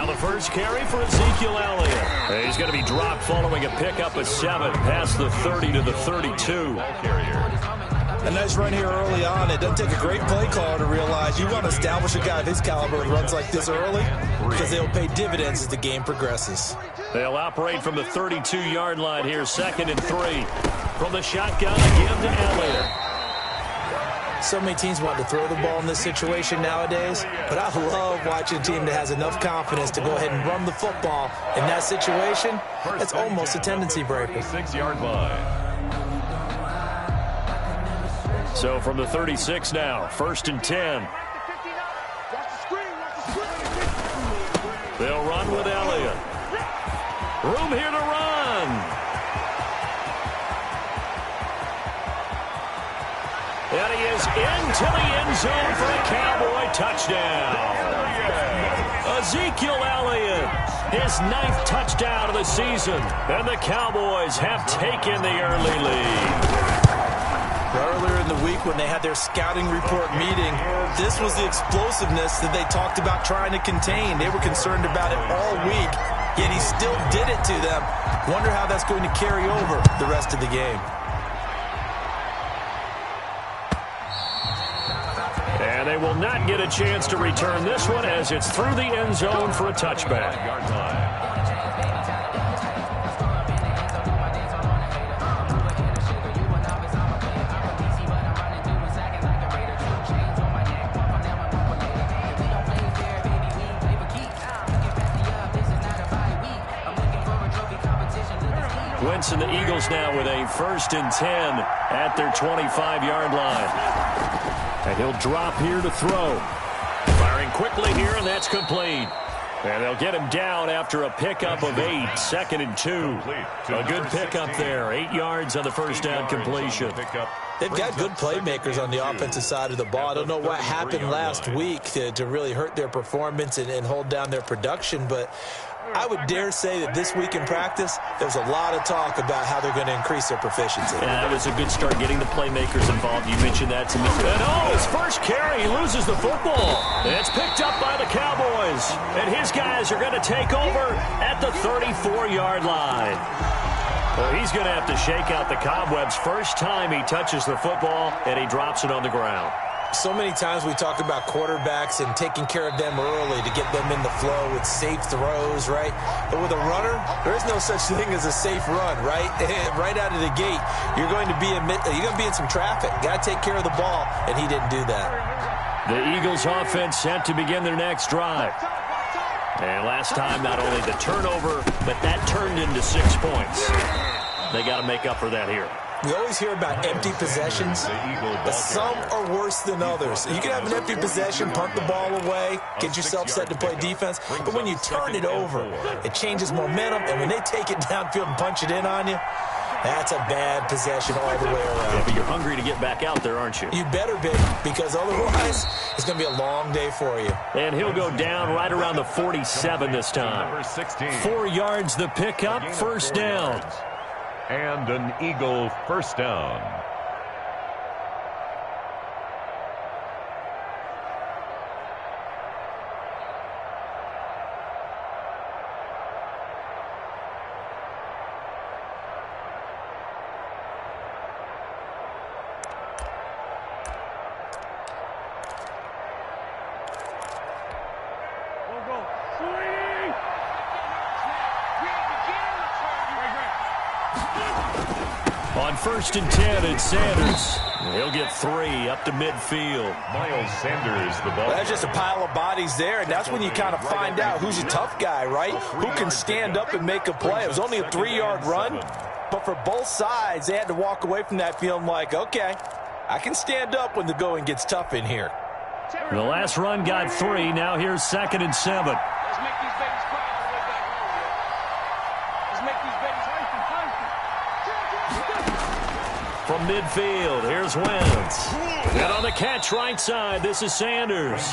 the first carry for Ezekiel Elliott. He's going to be dropped following a pickup of 7 past the 30 to the 32. A nice run here early on. It doesn't take a great play caller to realize you want to establish a guy of his caliber with runs like this early because they'll pay dividends as the game progresses. They'll operate from the 32-yard line here, 2nd and 3. From the shotgun again to Elliott. So many teams want to throw the ball in this situation nowadays, but I love watching a team that has enough confidence to go ahead and run the football. In that situation, it's almost a tendency breaker. 6-yard line. So from the 36 now, 1st and 10. They'll run with Elliott. Room here to run. And he is into the end zone for a Cowboy touchdown. Ezekiel Elliott, his 9th touchdown of the season. And the Cowboys have taken the early lead. Earlier in the week when they had their scouting report meeting, this was the explosiveness that they talked about trying to contain. They were concerned about it all week, yet he still did it to them. Wonder how that's going to carry over the rest of the game. And they will not get a chance to return this one as it's through the end zone for a touchback. Winston, the Eagles now with a 1st and 10 at their 25-yard line. And he'll drop here to throw. Firing quickly here, and that's complete. And they'll get him down after a pickup of 8, 2nd and 2. A good pickup there, 8 yards on the first down completion. They've got good playmakers on the offensive side of the ball. I don't know what happened last week to really hurt their performance and hold down their production, but I would dare say that this week in practice, there's a lot of talk about how they're going to increase their proficiency. Yeah, that was a good start getting the playmakers involved. You mentioned that to me. And his first carry, he loses the football. And it's picked up by the Cowboys. And his guys are going to take over at the 34-yard line. Well, he's going to have to shake out the cobwebs first time he touches the football, and he drops it on the ground. So many times we talk about quarterbacks and taking care of them early to get them in the flow with safe throws, right? But with a runner, there is no such thing as a safe run, right? Right out of the gate, you're going to be in some traffic. Got to take care of the ball, and he didn't do that. The Eagles offense set to begin their next drive. And last time, not only the turnover, but that turned into 6 points. They got to make up for that here. We always hear about empty possessions, but some are worse than others. You can have an empty possession, punt the ball away, get yourself set to play defense, but when you turn it over, it changes momentum, and when they take it downfield and punch it in on you, that's a bad possession all the way around. Yeah, but you're hungry to get back out there, aren't you? You better be, because otherwise it's going to be a long day for you. And he'll go down right around the 47 this time. 4 yards the pickup, first down. And an Eagle first down. On 1st and 10, it's Sanders. He'll get 3 up to midfield. Miles Sanders, the ball. That's just a pile of bodies there, and that's when you kind of find out who's a tough guy, right? Who can stand up and make a play. It was only a 3-yard run, but for both sides, they had to walk away from that feeling like, okay, I can stand up when the going gets tough in here. The last run got 3. Now here's 2nd and 7. From midfield, here's Wentz. And on the catch right side, this is Sanders.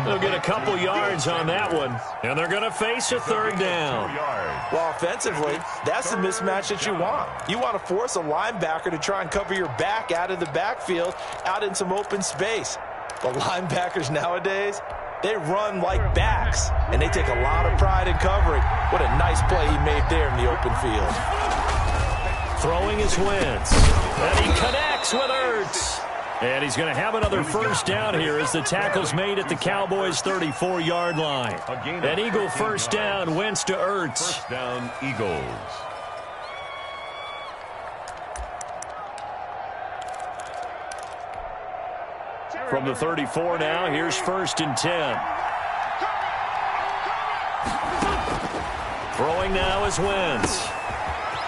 They'll get a couple yards on that one, and they're going to face a 3rd down. Well, offensively, that's the mismatch that you want. You want to force a linebacker to try and cover your back out of the backfield, out in some open space. But linebackers nowadays, They run like backs, and they take a lot of pride in covering. What a nice play he made there in the open field. Throwing is Wentz. And he connects with Ertz. And he's going to have another first down here as the tackle's made at the Cowboys' 34-yard line. An Eagle first down, Wentz to Ertz. First down, Eagles. From the 34 now, here's first and 10. Throwing now is Wentz.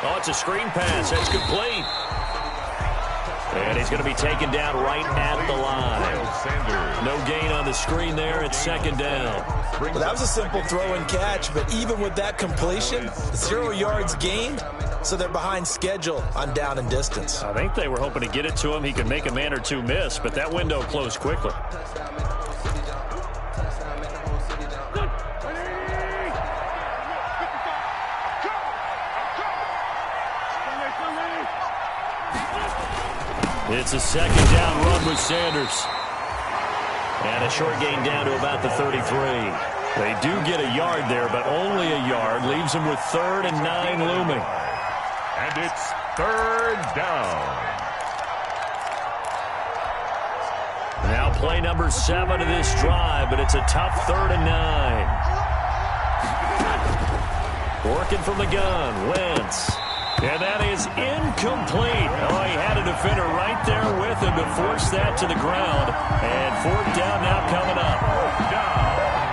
Oh, it's a screen pass. That's complete. And he's going to be taken down right at the line. No gain on the screen there. It's second down. Well, that was a simple throw and catch, but even with that completion, 0 yards gained, so they're behind schedule on down and distance. I think they were hoping to get it to him. He could make a man or two miss, but that window closed quickly. It's a second down run with Sanders. And a short gain down to about the 33. They do get a yard there, but only a yard. Leaves them with 3rd and 9 looming. And it's 3rd down. Now play number 7 of this drive, but it's a tough 3rd and 9. Working from the gun, Wentz. And that is incomplete. Oh, he had a defender right there with him to force that to the ground. And 4th down now coming up.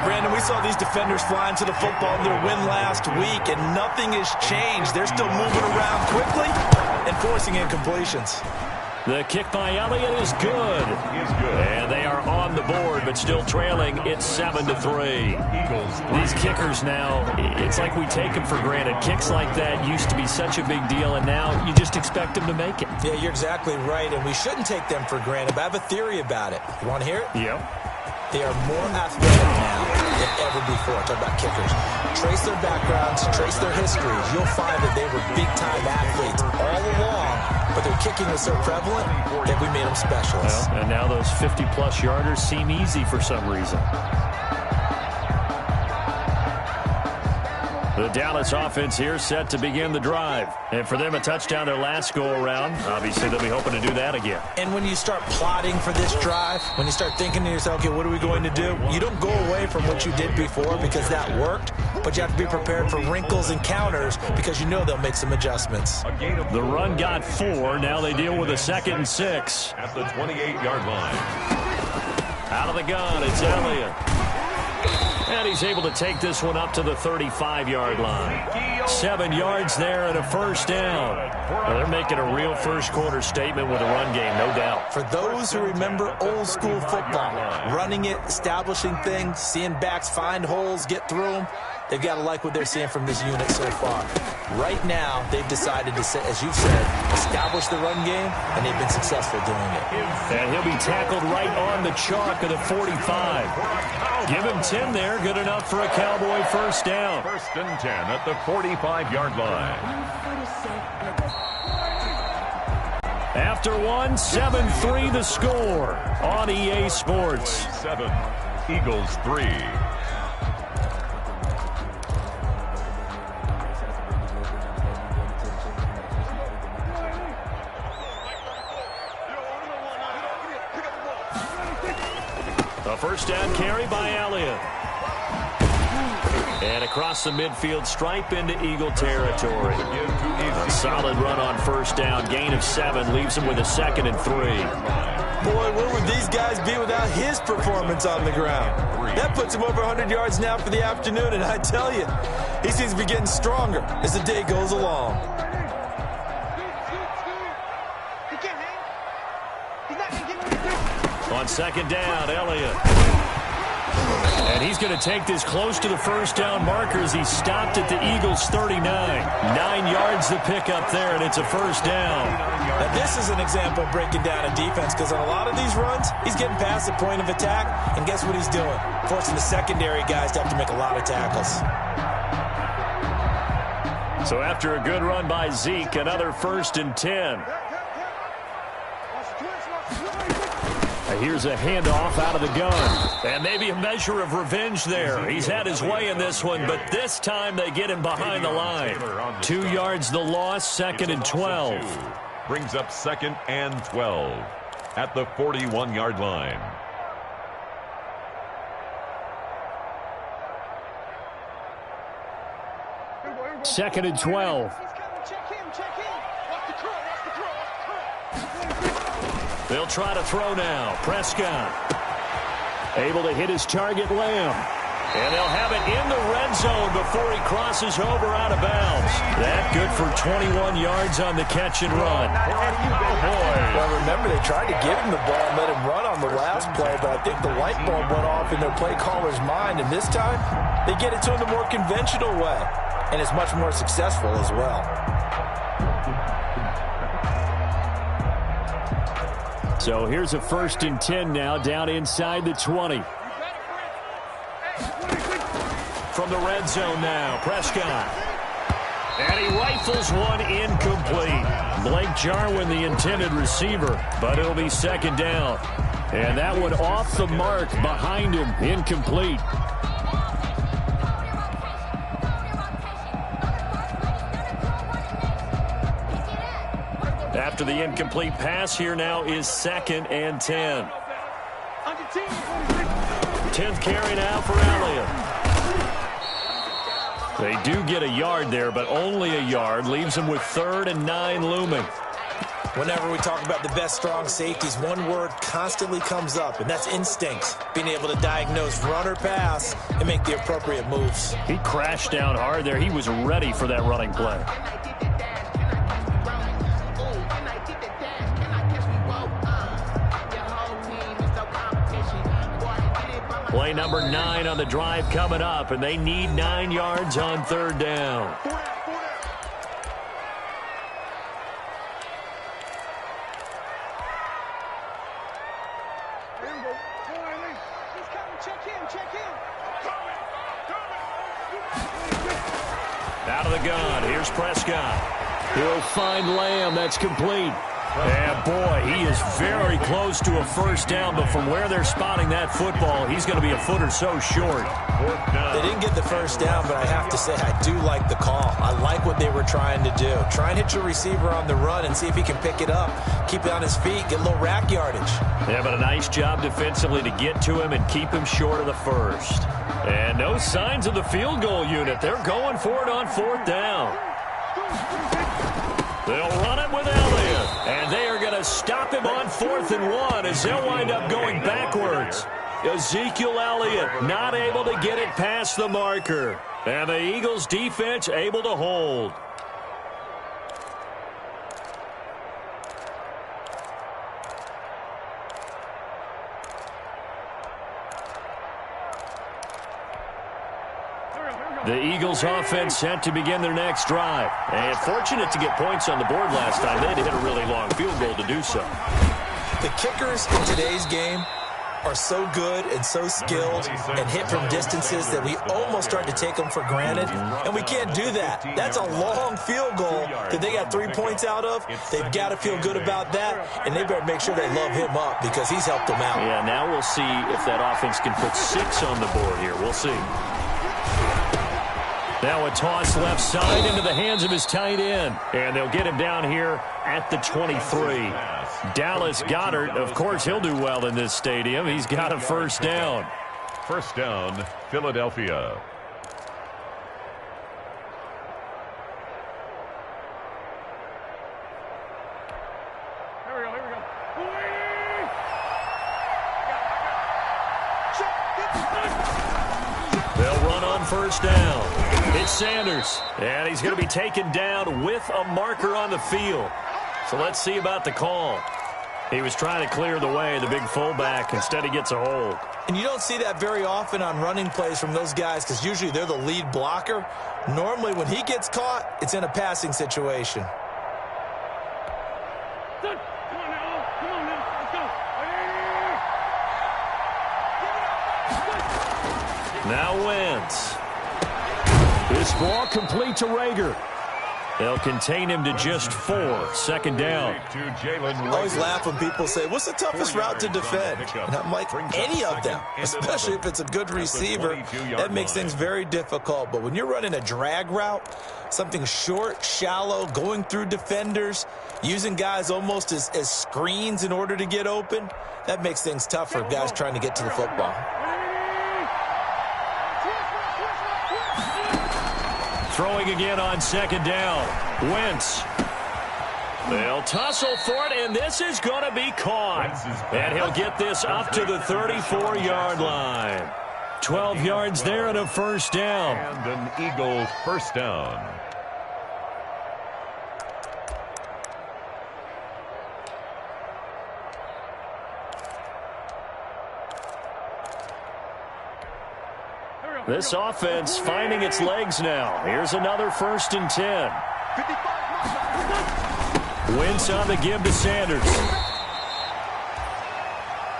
Brandon, we saw these defenders flying to the football in their win last week, and nothing has changed. They're still moving around quickly and forcing incompletions. The kick by Elliott is good. And they are on the board, but still trailing. It's 7-3. These kickers now, it's like we take them for granted. Kicks like that used to be such a big deal, and now you just expect them to make it. Yeah, you're exactly right, and we shouldn't take them for granted. But I have a theory about it. You want to hear it? Yep. They are more athletic now than ever before. Talk about kickers. Trace their backgrounds, trace their histories. You'll find that they were big-time athletes all along, but their kicking was so prevalent that we made them specialists. Well, and now those 50-plus yarders seem easy for some reason. The Dallas offense here set to begin the drive. And for them, a touchdown their last go-around. Obviously, they'll be hoping to do that again. And when you start plotting for this drive, when you start thinking to yourself, okay, what are we going to do? You don't go away from what you did before because that worked, but you have to be prepared for wrinkles and counters because you know they'll make some adjustments. The run got 4. Now they deal with a 2nd and 6. At the 28-yard line. Out of the gun, it's Elliott. And he's able to take this one up to the 35-yard line. 7 yards there and a first down. Well, they're making a real first-quarter statement with a run game, no doubt. For those who remember old-school football, running it, establishing things, seeing backs find holes, get through them, they've got to like what they're seeing from this unit so far. Right now, they've decided to, as you've said, establish the run game, and they've been successful doing it. And he'll be tackled right on the chalk of the 45. Give him 10 there, good enough for a Cowboy first down. 1st and 10 at the 45-yard line. After 7-3 the score on EA Sports. 7, Eagles 3. A first down carry by Elliott. And across the midfield stripe into Eagle territory. A solid run on first down. Gain of 7 leaves him with a 2nd and 3. Boy, where would these guys be without his performance on the ground? That puts him over 100 yards now for the afternoon, and I tell you, he seems to be getting stronger as the day goes along. On 2nd down, Elliott. And he's going to take this close to the first down marker as he stopped at the Eagles' 39. 9 yards to pick up there, and it's a first down. Now, this is an example of breaking down a defense because on a lot of these runs, he's getting past the point of attack, and guess what he's doing? Forcing the secondary guys to have to make a lot of tackles. So after a good run by Zeke, another 1st and 10. Here's a handoff out of the gun. And maybe a measure of revenge there. He's had his way in this one, but this time they get him behind the line. 2 yards the loss, 2nd and 12. Brings up 2nd and 12 at the 41-yard line. Second and 12. They'll try to throw now. Prescott able to hit his target, Lamb. And they'll have it in the red zone before he crosses over out of bounds. That good for 21 yards on the catch and run. Well, remember, they tried to give him the ball and let him run on the last play, but I think the light bulb went off in their play caller's mind, and this time they get it to him the more conventional way, and it's much more successful as well. So here's a 1st and 10 now, down inside the 20. From the red zone now, Prescott. And he rifles one incomplete. Blake Jarwin, the intended receiver, but it'll be 2nd down. And that one off the mark behind him, incomplete. After the incomplete pass, here now is 2nd and 10. 10th carry now for Elliott. They do get a yard there, but only a yard. Leaves them with 3rd and 9 looming. Whenever we talk about the best strong safeties, one word constantly comes up, and that's instincts. Being able to diagnose run or pass and make the appropriate moves. He crashed down hard there. He was ready for that running play. Play number 9 on the drive coming up, and they need 9 yards on 3rd down. Out of the gun, here's Prescott. He'll find Lamb, that's complete. And boy, he is very close to a 1st down, but from where they're spotting that football, he's going to be a foot or so short. They didn't get the 1st down, but I have to say I do like the call. I like what they were trying to do. Try and hit your receiver on the run and see if he can pick it up, keep it on his feet, get a little rack yardage. Yeah, but a nice job defensively to get to him and keep him short of the 1st. And no signs of the field goal unit. They're going for it on 4th down. They'll run it with Elliott, and they are going to stop him on 4th and 1 as they'll wind up going backwards. Ezekiel Elliott not able to get it past the marker, and the Eagles defense able to hold. The Eagles offense set to begin their next drive. And fortunate to get points on the board last time. They had to hit a really long field goal to do so. The kickers in today's game are so good and so skilled and hit from distances that we almost start to take them for granted. And we can't do that. That's a long field goal that they got 3 points out of. They've got to feel good about that, and they better make sure they love him up because he's helped them out. Yeah, now we'll see if that offense can put 6 on the board here. We'll see. Now a toss left side into the hands of his tight end. And they'll get him down here at the 23. Dallas Goedert, of course, he'll do well in this stadium. He's got a 1st down. 1st down, Philadelphia. They'll run on 1st down. It's Sanders, and he's going to be taken down with a marker on the field. So let's see about the call. He was trying to clear the way, the big fullback. Instead, he gets a hold. And you don't see that very often on running plays from those guys because usually they're the lead blocker. Normally, when he gets caught, it's in a passing situation. Now Wentz. This ball complete to Rager. They'll contain him to just 4. Second down. I always laugh when people say, what's the toughest route to defend? And I'm like, any of them, especially if it's a good receiver. That makes things very difficult. But when you're running a drag route, something short, shallow, going through defenders, using guys almost as screens in order to get open, that makes things tough for guys trying to get to the football. Throwing again on second down. Wentz. They'll tussle for it, and this is going to be caught. And he'll get this up to the 34-yard line. 12 yards there and a first down. And an Eagles first down. This offense finding its legs now. Here's another 1st and 10. Wentz on the give to Sanders.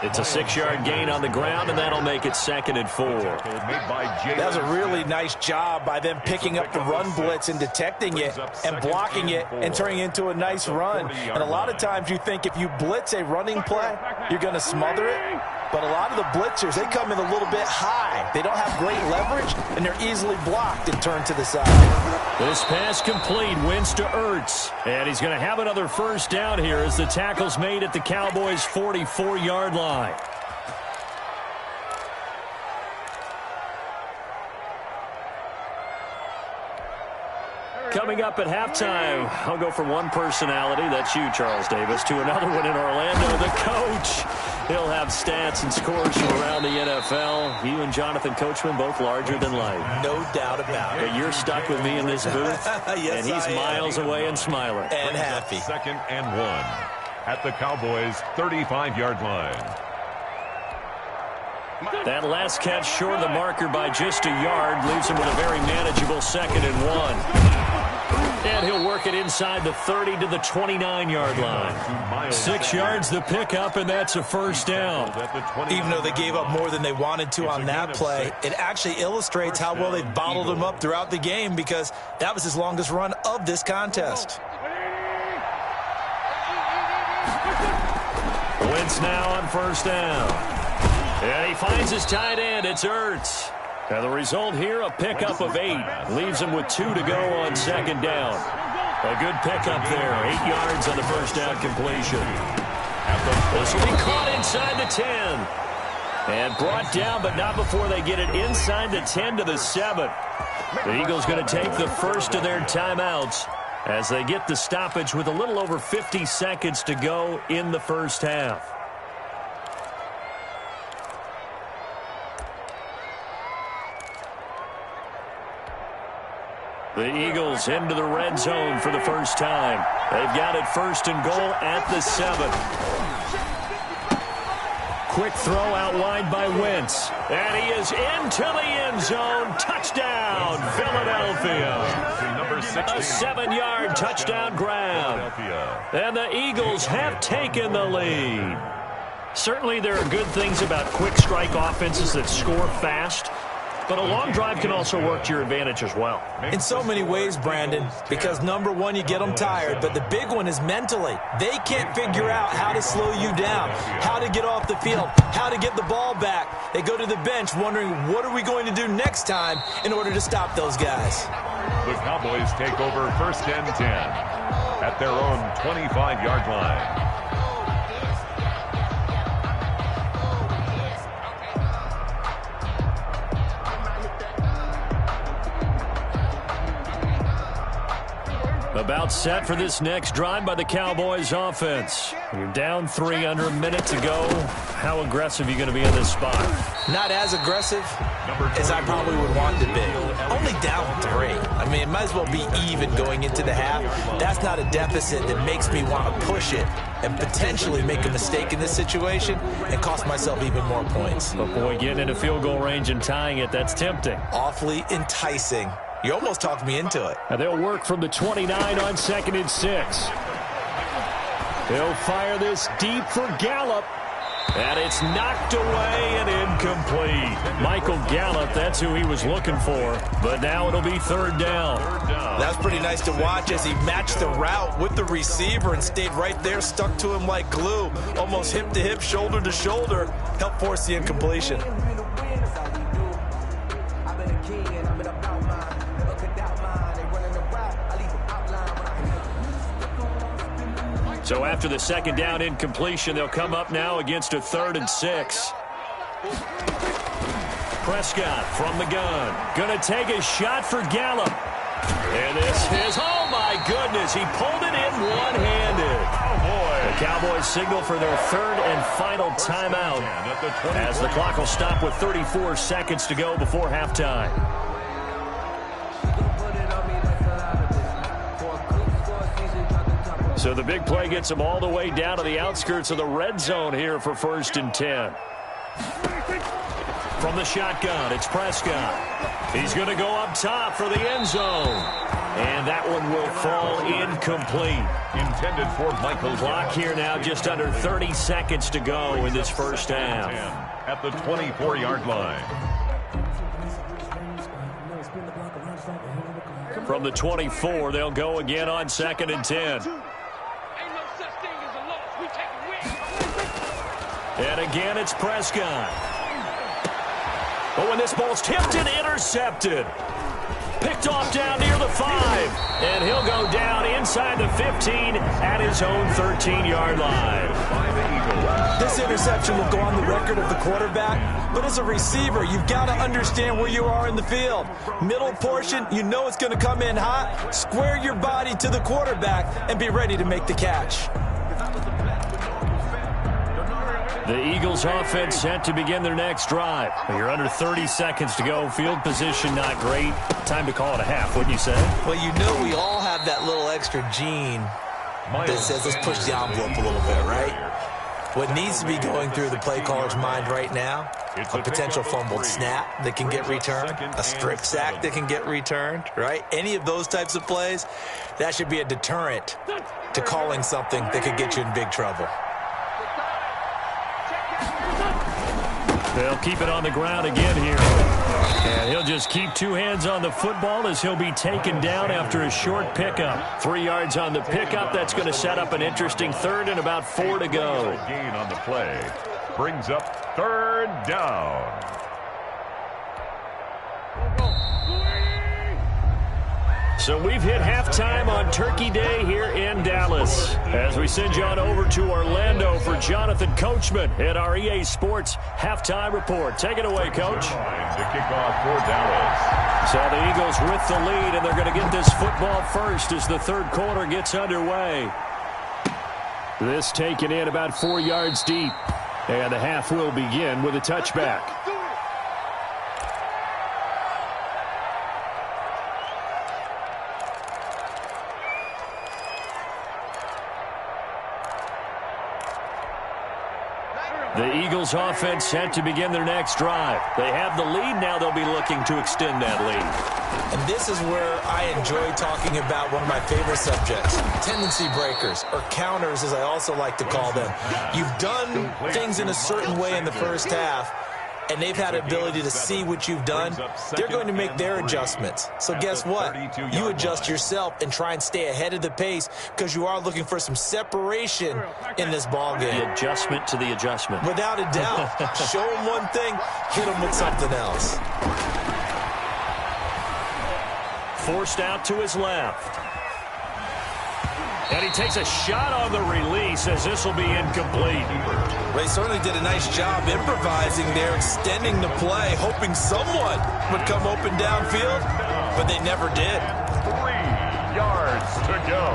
It's a 6-yard gain on the ground, and that'll make it 2nd and 4. That was a really nice job by them picking up the run blitz and detecting it and blocking it and turning it into a nice run. And a lot of times you think if you blitz a running play, you're going to smother it. But a lot of the blitzers, they come in a little bit high. They don't have great leverage, and they're easily blocked and turned to the side. This pass complete. Wentz to Ertz. And he's going to have another first down here as the tackle's made at the Cowboys' 44-yard line. Coming up at halftime, I'll go from one personality, that's you, Charles Davis, to another one in Orlando, the coach. He'll have stats and scores from around the NFL. You and Jonathan Coachman, both larger than life. No doubt about it. But you're stuck with me in this booth, yes, and he's miles away and smiling. And happy. 2nd and 1 at the Cowboys' 35-yard line. That last catch short of the marker by just a yard leaves him with a very manageable 2nd and 1. And he'll work it inside the 30 to the 29-yard line. 6 yards the pickup, and that's a first down. Even though they gave up more than they wanted to on that play, it actually illustrates how well they've bottled him up throughout the game because that was his longest run of this contest. Wentz now on first down. And he finds his tight end. It's Ertz. Now the result here, a pickup of 8. Leaves him with 2 to go on second down. A good pickup there. 8 yards on the first down completion. This will be caught inside the 10. And brought down, but not before they get it inside the 10 to the 7. The Eagles going to take the first of their timeouts as they get the stoppage with a little over 50 seconds to go in the first half. The Eagles into the red zone for the first time. They've got it 1st and goal at the 7. Quick throw out wide by Wentz. And he is into the end zone. Touchdown, Philadelphia. A 7-yard touchdown grab. And the Eagles have taken the lead. Certainly there are good things about quick strike offenses that score fast. But a long drive can also work to your advantage as well. In so many ways, Brandon, because number one, you get them tired, but the big one is mentally. They can't figure out how to slow you down, how to get off the field, how to get the ball back. They go to the bench wondering, what are we going to do next time in order to stop those guys? The Cowboys take over 1st and 10 at their own 25-yard line. About set for this next drive by the Cowboys offense. You're down 3 under a minute to go. How aggressive are you going to be in this spot? Not as aggressive as I probably would want to be. Only down 3. I mean, it might as well be even going into the half. That's not a deficit that makes me want to push it and potentially make a mistake in this situation and cost myself even more points. But boy, getting into field goal range and tying it, that's tempting. Awfully enticing. You almost talked me into it. Now they'll work from the 29 on 2nd and 6. They'll fire this deep for Gallup. And it's knocked away and incomplete. Michael Gallup, that's who he was looking for. But now it'll be third down. That's pretty nice to watch as he matched the route with the receiver and stayed right there, stuck to him like glue. Almost hip to hip, shoulder to shoulder. Helped force the incompletion. So after the second down incompletion, they'll come up now against a 3rd and 6. Prescott from the gun. Going to take a shot for Gallup. And this is, oh my goodness, he pulled it in one-handed. Oh boy. The Cowboys signal for their 3rd and final timeout as the clock will stop with 34 seconds to go before halftime. So the big play gets them all the way down to the outskirts of the red zone here for 1st and 10. From the shotgun, it's Prescott. He's going to go up top for the end zone. And that one will fall incomplete. Intended for Michael. Clock here now just under 30 seconds to go in this first half. At the 24-yard line. From the 24, they'll go again on 2nd and 10. And again, it's Prescott. Oh, and this ball's tipped and intercepted. Picked off down near the 5. And he'll go down inside the 15 at his own 13-yard line. This interception will go on the record of the quarterback, but as a receiver, you've got to understand where you are in the field. Middle portion, you know it's going to come in hot. Square your body to the quarterback and be ready to make the catch. The Eagles offense set to begin their next drive. You're under 30 seconds to go. Field position not great. Time to call it a half, wouldn't you say? Well, you know we all have that little extra gene that says let's push the envelope a little bit, right? What needs to be going through the play caller's mind right now, a potential fumbled snap that can get returned, a strip sack that can get returned, right? Any of those types of plays, that should be a deterrent to calling something that could get you in big trouble. They'll keep it on the ground again here. And he'll just keep two hands on the football as he'll be taken down after a short pickup. 3 yards on the pickup. That's going to set up an interesting 3rd and about 4 to go. Gain on the play brings up 3rd down. So we've hit halftime on Turkey Day here in Dallas. As we send you on over to Orlando for Jonathan Coachman at our EA Sports Halftime Report. Take it away, Coach. Time to kick off for Dallas. So the Eagles with the lead, and they're going to get this football first as the 3rd quarter gets underway. This taken in about 4 yards deep. And the half will begin with a touchback. The Eagles offense set to begin their next drive. They have the lead. Now they'll be looking to extend that lead. And this is where I enjoy talking about one of my favorite subjects, tendency breakers, or counters as I also like to call them. You've done things in a certain way in the first half, and they've had ability to see what you've done. They're going to make their adjustments. So guess what? You adjust yourself and try and stay ahead of the pace because you are looking for some separation in this ball game. The adjustment to the adjustment. Without a doubt. Show them one thing, hit them with something else. Forced out to his left. And he takes a shot on the release as this will be incomplete. They certainly did a nice job improvising there, extending the play, hoping someone would come open downfield, but they never did. 3 yards to go.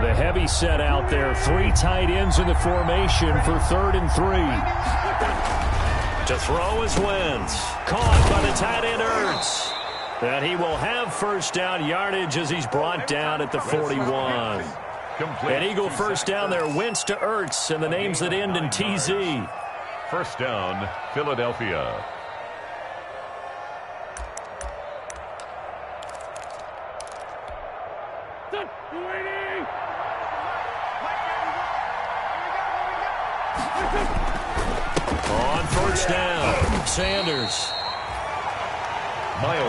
The heavy set out there. 3 tight ends in the formation for 3rd and 3. To throw is Wentz. Caught by the tight end Ertz. And he will have first down yardage as he's brought down at the 41. An Eagle first down there. Wentz to Ertz and the names that end in TZ. First down, Philadelphia. On first down, Sanders.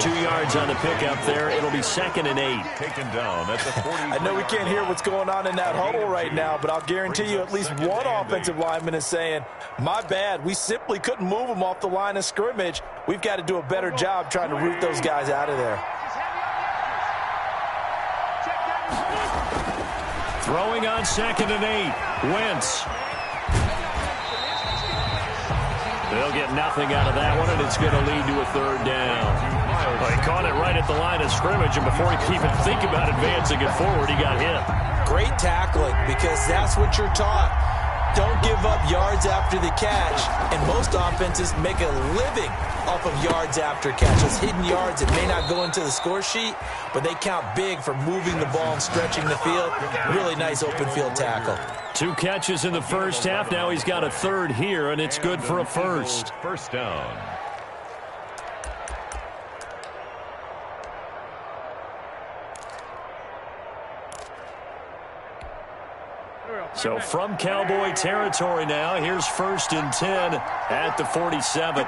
2 yards on the pickup there. It'll be 2nd and 8. Taken down at the 40. I know we can't hear what's going on in that huddle right now, but I'll guarantee you at least one offensive lineman is saying, my bad, we simply couldn't move them off the line of scrimmage. We've got to do a better job trying to root those guys out of there. Throwing on 2nd and 8. Wentz. They'll get nothing out of that one, and it's going to lead to a 3rd down. Well, he caught it right at the line of scrimmage, and before he could even think about advancing it forward, he got hit. Great tackling, because that's what you're taught. Don't give up yards after the catch, and most offenses make a living off of yards after catch. Those hidden yards that may not go into the score sheet, but they count big for moving the ball and stretching the field. Really nice open field tackle. 2 catches in the first half. Now he's got a 3rd here, and it's good for a 1st. First down. So from Cowboy territory now, here's 1st and 10 at the 47.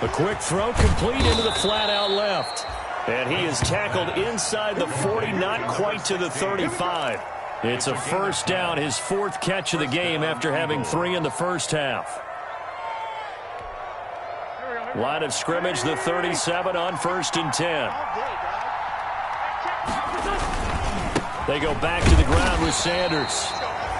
A quick throw complete into the flat out left. And he is tackled inside the 40, not quite to the 35. It's a 1st down, his 4th catch of the game after having 3 in the first half. Line of scrimmage, the 37 on 1st and 10. They go back to the ground with Sanders.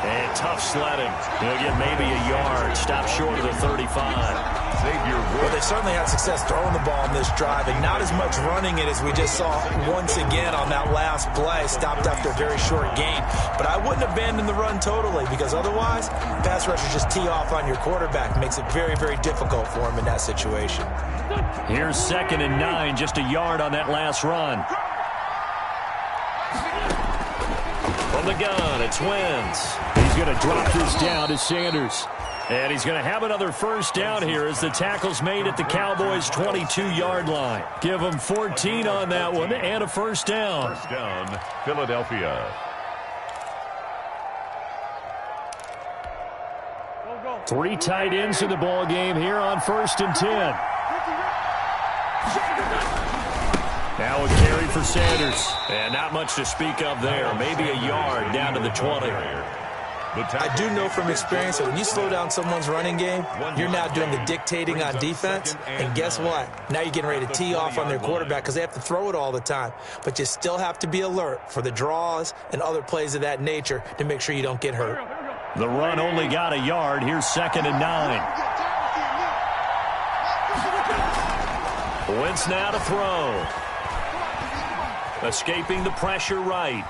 And tough sledding. He'll get maybe a yard. Stop short of the 35. Well, they certainly had success throwing the ball in this drive, and not as much running it as we just saw once again on that last play. Stopped after a very short gain. But I wouldn't abandon the run totally, because otherwise, pass rushers just tee off on your quarterback. Makes it very, very difficult for him in that situation. Here's 2nd and 9, just a yard on that last run. From the gun, it's Wentz. He's going to drop this down to Sanders. And he's going to have another 1st down here as the tackle's made at the Cowboys' 22-yard line. Give them 14 on that one and a 1st down. 1st down, Philadelphia. 3 tight ends in the ball game here on 1st and 10. Now a carry for Sanders. And not much to speak of there. Maybe a yard down to the 20. I do know from experience that when you slow down someone's running game, you're now doing the dictating on defense. And guess what? Now you're getting ready to tee off on their quarterback because they have to throw it all the time. But you still have to be alert for the draws and other plays of that nature to make sure you don't get hurt. The run only got a yard. Here's 2nd and 9. Wentz now to throw. Escaping the pressure right.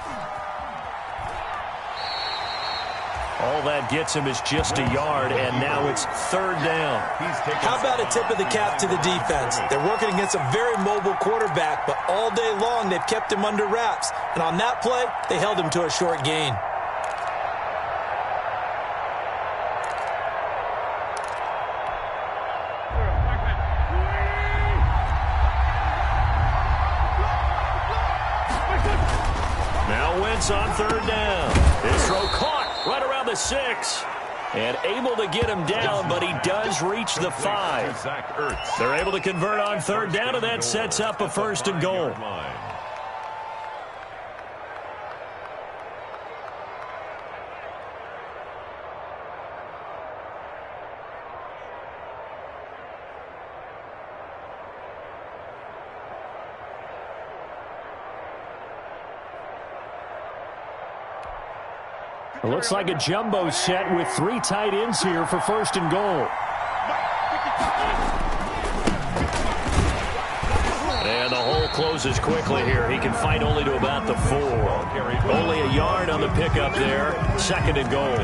All that gets him is just a yard, and now it's 3rd down. How about a tip of the cap to the defense? They're working against a very mobile quarterback, but all day long they've kept him under wraps. And on that play, they held him to a short gain. Now Wentz on 3rd down. His throw caught right around the 6. And able to get him down, but he does reach the 5. They're able to convert on 3rd down, and that sets up a 1st and goal. It looks like a jumbo set with 3 tight ends here for 1st and goal. And the hole closes quickly here. He can fight only to about the 4. Only a yard on the pickup there. 2nd and goal.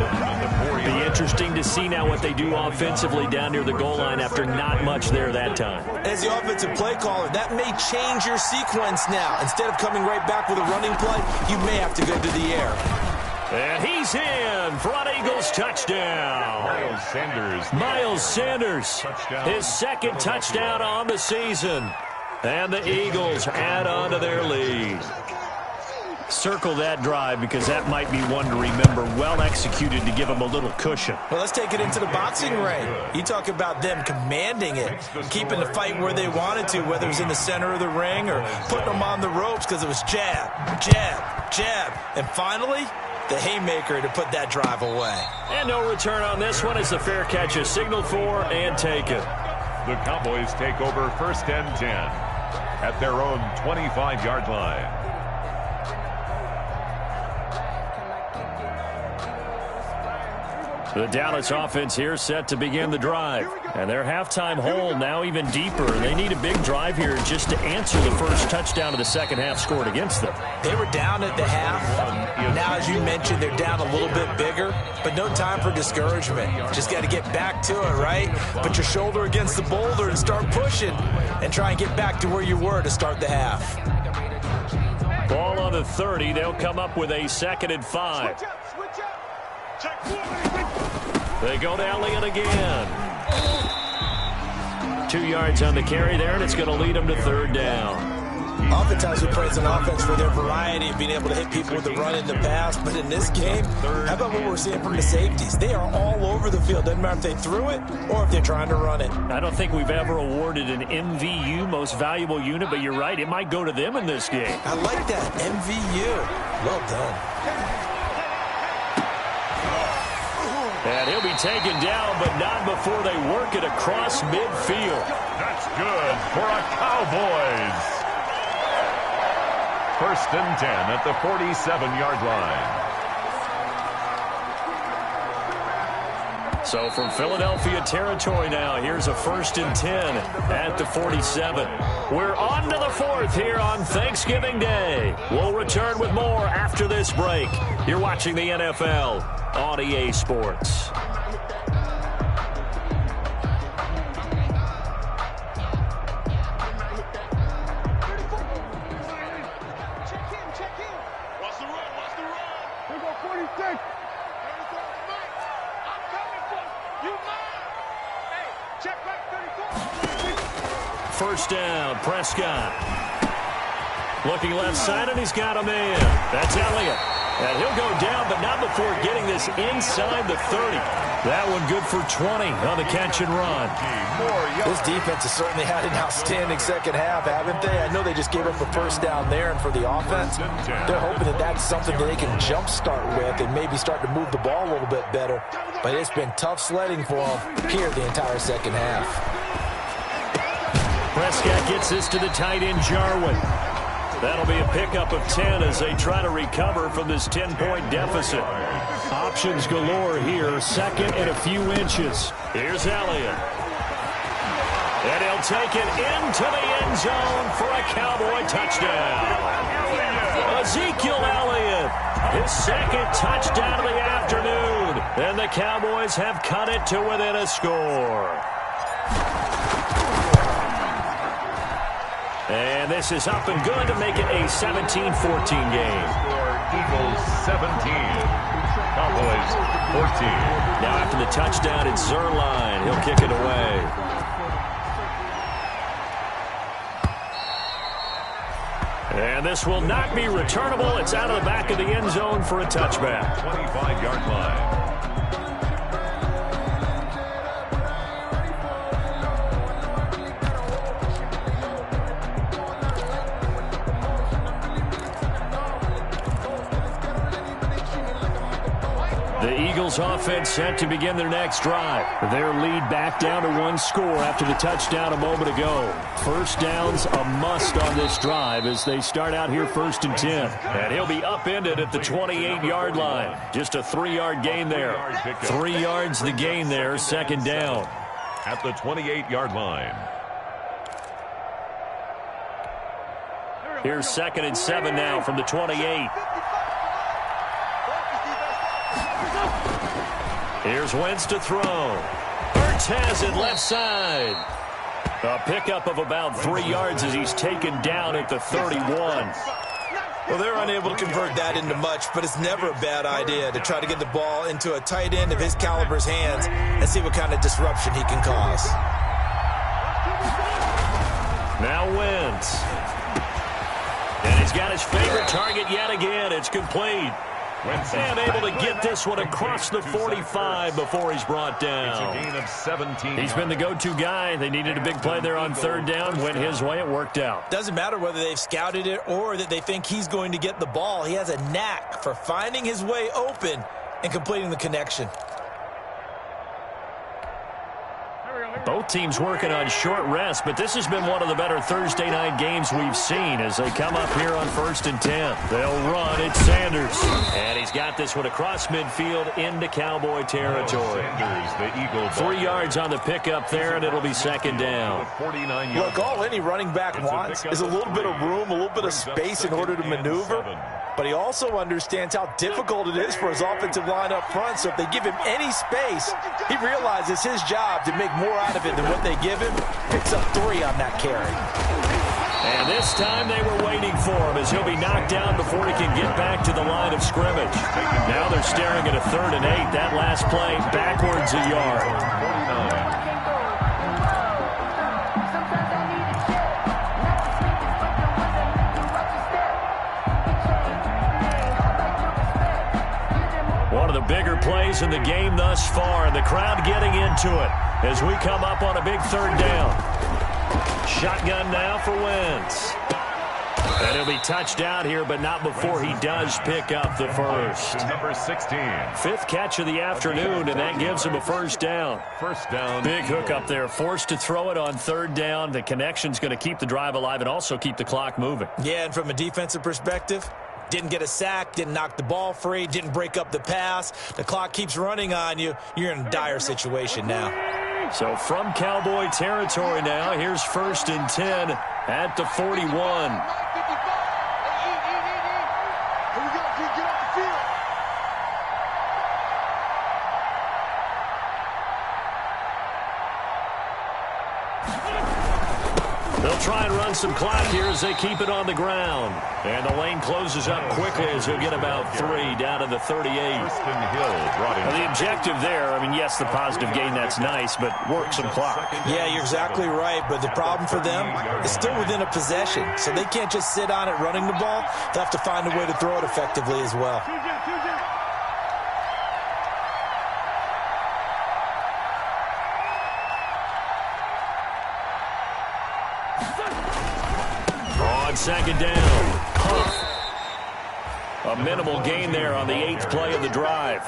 Be interesting to see now what they do offensively down near the goal line after not much there that time. As the offensive play caller, that may change your sequence now. Instead of coming right back with a running play, you may have to go to the air. And he's in for an Eagles touchdown. Miles Sanders. His 2nd touchdown on the season. And the Eagles add on to their lead. Circle that drive because that might be one to remember. Well executed to give them a little cushion. Well, let's take it into the boxing ring. You talk about them commanding it, keeping the fight where they wanted to, whether it was in the center of the ring or putting them on the ropes because it was jab, jab, jab. And finally, the haymaker to put that drive away. And no return on this one as the fair catch is signaled for and taken. The Cowboys take over 1st and 10 at their own 25-yard line. The Dallas offense here set to begin the drive. And their halftime hole now even deeper. They need a big drive here just to answer the first touchdown of the second half scored against them. They were down at the half. Now, as you mentioned, they're down a little bit bigger, but no time for discouragement. Just got to get back to it, right? Put your shoulder against the boulder and start pushing and try and get back to where you were to start the half. Ball on the 30. They'll come up with a 2nd and 5. They go to Elliott again. 2 yards on the carry there, and it's going to lead them to 3rd down. Oftentimes we praise an offense for their variety of being able to hit people with the run in the pass, but in this game, how about what we're seeing from the safeties? They are all over the field. Doesn't matter if they threw it or if they're trying to run it. I don't think we've ever awarded an MVU, most valuable unit, but you're right, it might go to them in this game. I like that, MVU. Well done. And he'll be taken down, but not before they work it across midfield. That's good for a Cowboys. 1st and 10 at the 47-yard line. So from Philadelphia territory now, here's a 1st and 10 at the 47. We're on to the 4th here on Thanksgiving Day. We'll return with more after this break. You're watching the NFL on EA Sports. First down, Prescott. Looking left side, and he's got a man. That's Elliott. And he'll go down, but not before getting this inside the 30. That one good for 20 on the catch and run. This defense has certainly had an outstanding second half, haven't they? I know they just gave up a first down there, and for the offense, they're hoping that that's something that they can jumpstart with and maybe start to move the ball a little bit better. But it's been tough sledding for them here the entire second half. Prescott gets this to the tight end, Jarwin. That'll be a pickup of 10 as they try to recover from this 10-point deficit. Options galore here, 2nd and a few inches. Here's Elliott. And he'll take it into the end zone for a Cowboy touchdown. Ezekiel Elliott, his 2nd touchdown of the afternoon. And the Cowboys have cut it to within a score. And this is up and good to make it a 17-14 game. Eagles 17, Cowboys 14. Now after the touchdown, it's Zerline. He'll kick it away. And this will not be returnable. It's out of the back of the end zone for a touchback. 25-yard line. The Eagles offense set to begin their next drive. Their lead back down to 1 score after the touchdown a moment ago. First down's a must on this drive as they start out here 1st and 10. And he'll be upended at the 28-yard line. Just a 3-yard gain there. 3 yards the gain there, 2nd down. At the 28-yard line. Here's 2nd and 7 now from the 28. Here's Wentz to throw. Ertz has it left side. A pickup of about 3 yards as he's taken down at the 31. Well, they're unable to convert that into much, but it's never a bad idea to try to get the ball into a tight end of his caliber's hands and see what kind of disruption he can cause. Now Wentz. And he's got his favorite target yet again. It's complete. And able to get this one across the 45 before he's brought down. It's a gain of 17. He's been the go-to guy. They needed a big play there on third down. Went his way. It worked out. Doesn't matter whether they've scouted it or that they think he's going to get the ball. He has a knack for finding his way open and completing the connection. Both teams working on short rest, but this has been one of the better Thursday night games we've seen as they come up here on 1st and 10. They'll run. It's Sanders. And he's got this one across midfield into Cowboy territory. Sanders, the Eagle. 3 yards on the pickup there, and it'll be second down. Look, all any running back wants is a little bit of room, a little bit of space in order to maneuver. But he also understands how difficult it is for his offensive line up front. So if they give him any space, he realizes his job to make more out of it than what they give him. Picks up 3 on that carry. And this time they were waiting for him as he'll be knocked down before he can get back to the line of scrimmage. Now they're staring at a 3rd and 8. That last play backwards a yard. One of the bigger plays in the game thus far, and the crowd getting into it as we come up on a big 3rd down. Shotgun now for Wentz. And he'll be touched out here, but not before he does pick up the first. Number 16. 5th catch of the afternoon, and that gives him a first down. First down. Big hook up there, forced to throw it on 3rd down. The connection's going to keep the drive alive and also keep the clock moving. Yeah, and from a defensive perspective, didn't get a sack, didn't knock the ball free, didn't break up the pass. The clock keeps running on you. You're in a dire situation now. So from Cowboy territory now, here's 1st and 10 at the 41. They'll try and run some clock here as they keep it on the ground. And the lane closes up quickly as he'll get about 3 down to the 38. Well, the objective there, I mean, yes, the positive gain, that's nice, but work some clock. Yeah, you're exactly right, but the problem for them is still within a possession, so they can't just sit on it running the ball. They'll have to find a way to throw it effectively as well. On 2nd down, Huff. A minimal gain there on the 8th play of the drive.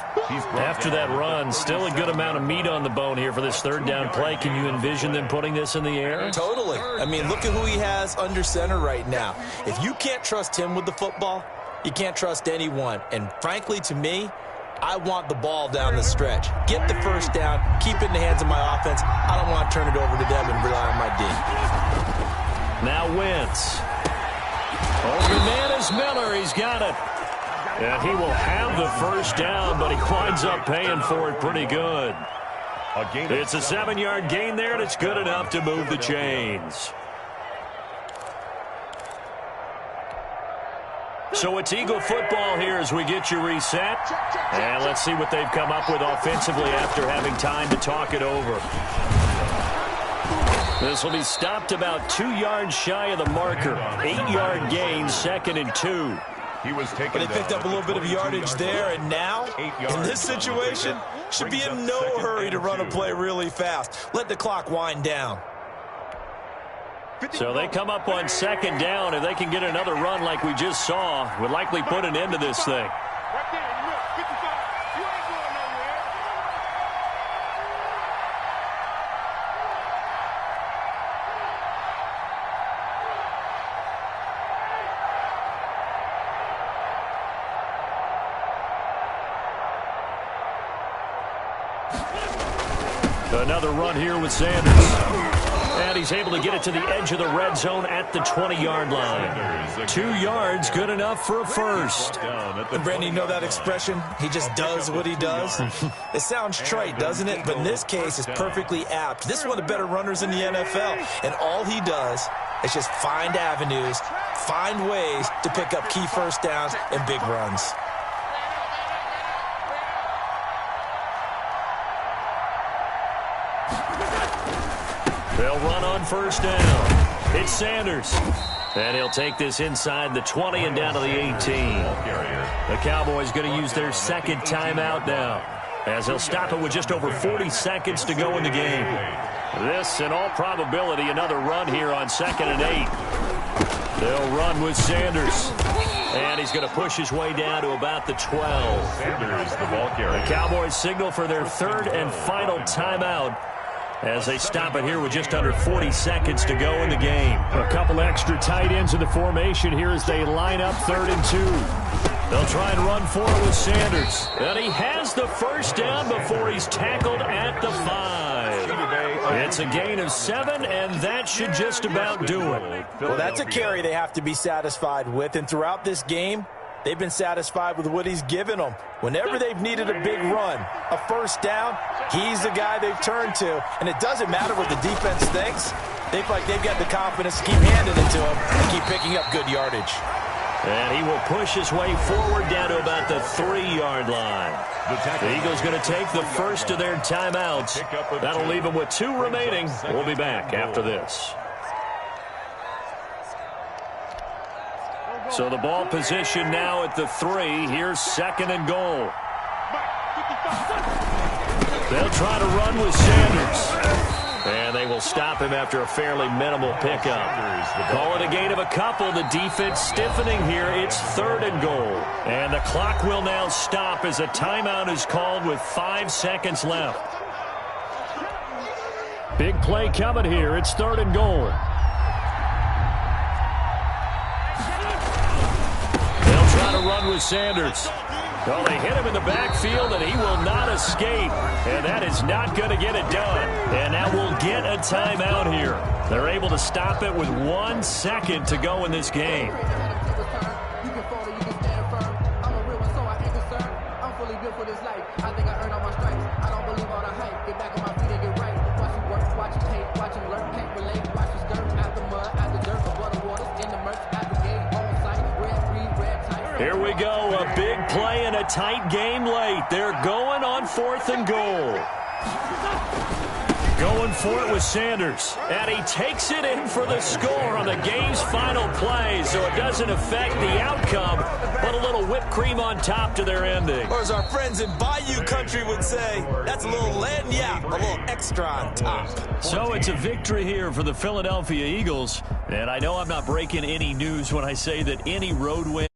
After that run, still a good amount of meat on the bone here for this 3rd down play. Can you envision them putting this in the air? Totally. I mean, look at who he has under center right now. If you can't trust him with the football, you can't trust anyone. And frankly, to me, I want the ball down the stretch. Get the first down, keep it in the hands of my offense. I don't want to turn it over to them and rely on my D. Now Wentz. Open man is Miller. He's got it. And he will have the first down, but he winds up paying for it pretty good. It's a 7-yard gain there, and it's good enough to move the chains. So it's Eagle football here as we get you reset. And let's see what they've come up with offensively after having time to talk it over. This will be stopped about 2 yards shy of the marker. 8-yard gain, 2nd and 2. But they picked up a little bit of yardage there, and now, in this situation, should be in no hurry to run a play really fast. Let the clock wind down. So they come up on 2nd down. If they can get another run like we just saw, would likely put an end to this thing. Another run here with Sanders. And he's able to get it to the edge of the red zone at the 20-yard line. 2 yards, good enough for a first. And Brandon, you know that expression? He just does what he does. It sounds trite, doesn't it? But in this case, it's perfectly apt. This is one of the better runners in the NFL. And all he does is just find avenues, find ways to pick up key first downs and big runs. They'll run on first down. It's Sanders. And he'll take this inside the 20 and down to the 18. The Cowboys going to use their second timeout now, as they'll stop it with just over 40 seconds to go in the game. This, in all probability, another run here on 2nd and 8. They'll run with Sanders. And he's going to push his way down to about the 12. Sanders, the ball carrier. The Cowboys signal for their third and final timeout, as they stop it here with just under 40 seconds to go in the game. A couple extra tight ends in the formation here as they line up 3rd and 2. They'll try and run for it with Sanders. And he has the first down before he's tackled at the 5. It's a gain of 7, and that should just about do it. Well, that's a carry they have to be satisfied with, and throughout this game, they've been satisfied with what he's given them. Whenever they've needed a big run, a first down, he's the guy they've turned to. And it doesn't matter what the defense thinks. They feel like they've got the confidence to keep handing it to him and keep picking up good yardage. And he will push his way forward down to about the 3-yard line. The Eagles going to take the first of their timeouts. That'll leave them with 2 remaining. We'll be back after this. So the ball position now at the 3. Here's 2nd and goal. They'll try to run with Sanders. And they will stop him after a fairly minimal pickup. Call it a gain of a couple. The defense stiffening here. It's 3rd and goal. And the clock will now stop as a timeout is called with 5 seconds left. Big play coming here. It's 3rd and goal. Trying to run with Sanders. Well, they hit him in the backfield, and he will not escape. And that is not going to get it done. And now we'll get a timeout here. They're able to stop it with 1 second to go in this game. Here we go, a big play and a tight game late. They're going on 4th and goal. Going for it with Sanders. And he takes it in for the score on the game's final play, so it doesn't affect the outcome, but a little whipped cream on top to their ending. Or as our friends in Bayou Country would say, that's a little lagniappe, a little extra on top. So it's a victory here for the Philadelphia Eagles. And I know I'm not breaking any news when I say that any road win